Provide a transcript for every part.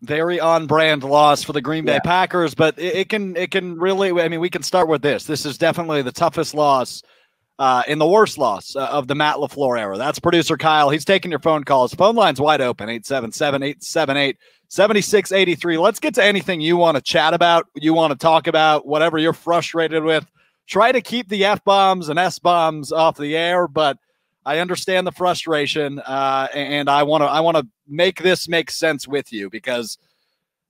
very on-brand loss for the Green Bay Packers, but it can really. I mean, we can start with this. This is definitely the toughest loss in the worst loss of the Matt LaFleur era. That's producer Kyle. He's taking your phone calls. Phone line's wide open, 877-878-7683. Let's get to anything you want to chat about, you want to talk about, whatever you're frustrated with. Try to keep the F-bombs and S-bombs off the air, but I understand the frustration, and I want to make this make sense with you because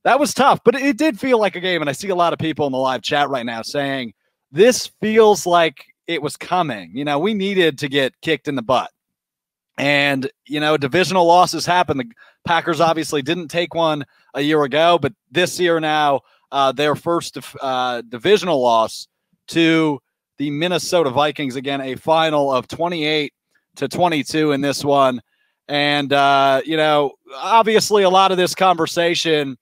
that was tough. But it did feel like a game, and I see a lot of people in the live chat right now saying this feels like it was coming. You know, we needed to get kicked in the butt. And, you know, divisional losses happen. The Packers obviously didn't take one a year ago, but this year now, their first divisional loss to the Minnesota Vikings. Again, a final of 28-22 in this one. And, you know, obviously a lot of this conversation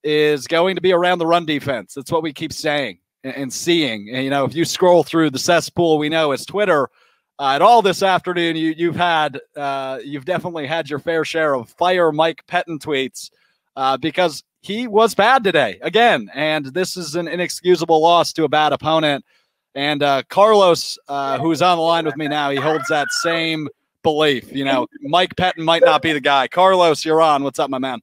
is going to be around the run defense. That's what we keep saying and seeing. And, you know, if you scroll through the cesspool we know as Twitter at all this afternoon, you've definitely had your fair share of fire Mike Pettine tweets because he was bad today again. And this is an inexcusable loss to a bad opponent. And Carlos, who's on the line with me now, he holds that same belief. You know, Mike Pettine might not be the guy. Carlos, you're on. What's up, my man?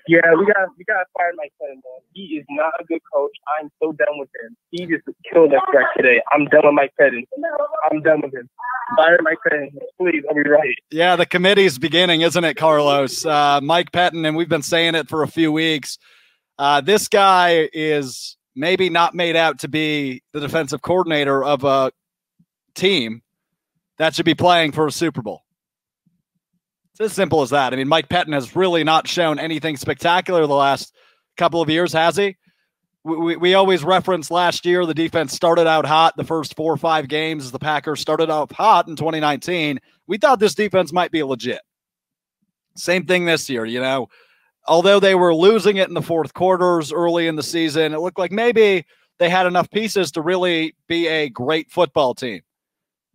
Yeah, we got fired Mike Pettine. He is not a good coach. I'm so done with him. He just killed us right today. I'm done with Mike Pettine. I'm done with him. Fire Mike Pettine, please. I'll be right. Yeah, the committee's beginning, isn't it, Carlos? Mike Pettine, and we've been saying it for a few weeks. This guy is maybe not made out to be the defensive coordinator of a team that should be playing for a Super Bowl. It's as simple as that. I mean, Mike Pettine has really not shown anything spectacular the last couple of years, has he? We always reference last year, the defense started out hot the first 4 or 5 games. The Packers started out hot in 2019. We thought this defense might be legit. Same thing this year, you know. Although they were losing it in the fourth quarters early in the season, it looked like maybe they had enough pieces to really be a great football team.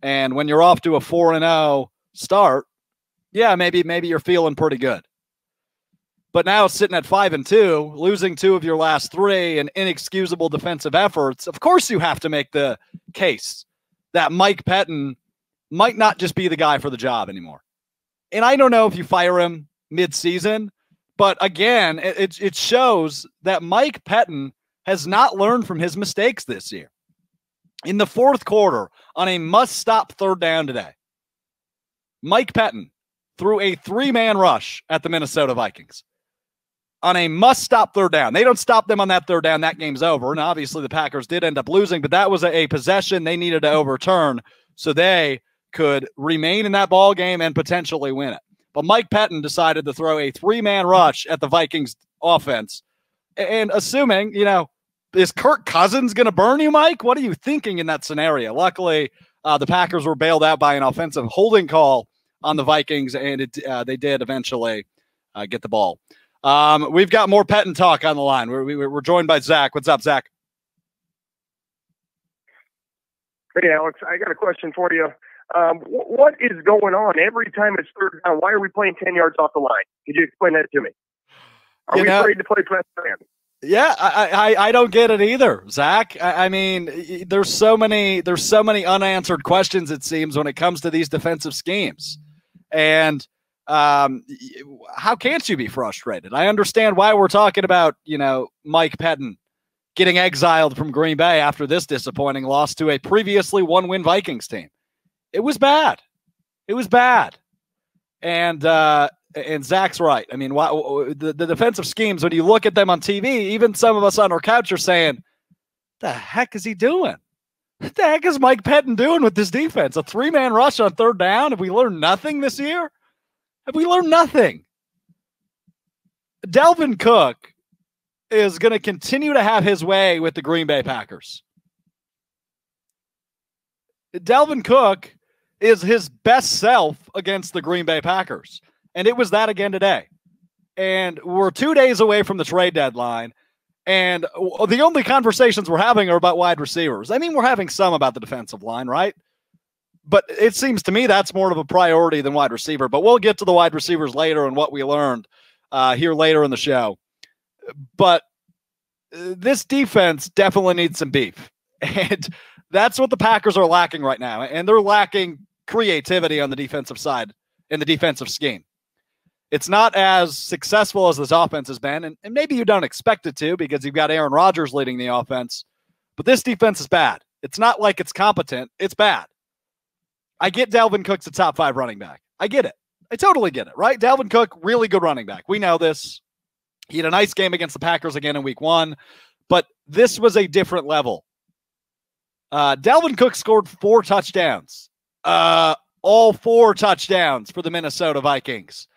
And when you're off to a 4-0 start, yeah, maybe you're feeling pretty good. But now sitting at 5-2, losing 2 of your last 3 and inexcusable defensive efforts, of course you have to make the case that Mike Pettine might not just be the guy for the job anymore. And I don't know if you fire him mid-season, but again, it shows that Mike Pettine has not learned from his mistakes this year. In the fourth quarter, on a must-stop third down today, Mike Pettine threw a 3-man rush at the Minnesota Vikings on a must-stop third down. They don't stop them on that third down, that game's over. And obviously the Packers did end up losing, but that was a possession they needed to overturn so they could remain in that ball game and potentially win it. But Mike Pettine decided to throw a 3-man rush at the Vikings offense. And assuming, you know, is Kirk Cousins going to burn you, Mike? What are you thinking in that scenario? Luckily, the Packers were bailed out by an offensive holding call on the Vikings, and they did eventually get the ball. We've got more Pettine talk on the line. We're joined by Zach. What's up, Zach? Hey, Alex, I got a question for you. What is going on? Every time it's third down, why are we playing 10 yards off the line? Could you explain that to me? Are we afraid to play press man? Yeah, I don't get it either, Zach. I mean, there's so many unanswered questions, it seems, when it comes to these defensive schemes. And how can't you be frustrated? I understand why we're talking about, you know, Mike Pettine getting exiled from Green Bay after this disappointing loss to a previously 1-win Vikings team. It was bad. It was bad. And Zach's right. I mean, the defensive schemes, when you look at them on TV, even some of us on our couch are saying, the heck is he doing? What the heck is Mike Pettine doing with this defense? A 3-man rush on third down? Have we learned nothing this year? Have we learned nothing? Dalvin Cook is going to continue to have his way with the Green Bay Packers. Dalvin Cook is his best self against the Green Bay Packers. And it was that again today. And we're 2 days away from the trade deadline. And the only conversations we're having are about wide receivers. I mean, we're having some about the defensive line, right? But it seems to me that's more of a priority than wide receiver. But we'll get to the wide receivers later and what we learned here later in the show. But this defense definitely needs some beef. And that's what the Packers are lacking right now. And they're lacking creativity on the defensive side in the defensive scheme. It's not as successful as this offense has been. And maybe you don't expect it to because you've got Aaron Rodgers leading the offense. But this defense is bad. It's not like it's competent. It's bad. I get Dalvin Cook's a top 5 running back. I get it. I totally get it, right? Dalvin Cook, really good running back. We know this. He had a nice game against the Packers again in week 1. But this was a different level. Dalvin Cook scored 4 touchdowns. All 4 touchdowns for the Minnesota Vikings.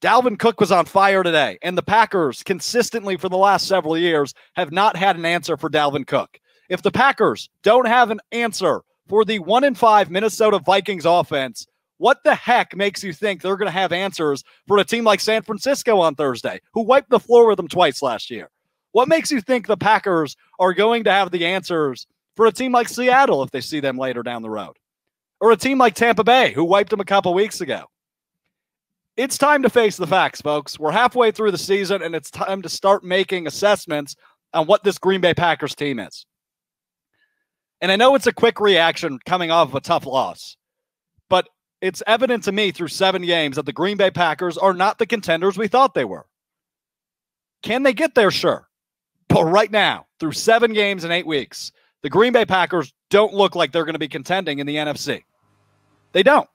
Dalvin Cook was on fire today, and the Packers consistently for the last several years have not had an answer for Dalvin Cook. If the Packers don't have an answer for the 1-5 Minnesota Vikings offense, what the heck makes you think they're going to have answers for a team like San Francisco on Thursday, who wiped the floor with them twice last year? What makes you think the Packers are going to have the answers for a team like Seattle if they see them later down the road? Or a team like Tampa Bay, who wiped them a couple weeks ago? It's time to face the facts, folks. We're halfway through the season, and it's time to start making assessments on what this Green Bay Packers team is. And I know it's a quick reaction coming off of a tough loss, but it's evident to me through 7 games that the Green Bay Packers are not the contenders we thought they were. Can they get there? Sure. But right now, through 7 games in 8 weeks, the Green Bay Packers don't look like they're going to be contending in the NFC. They don't.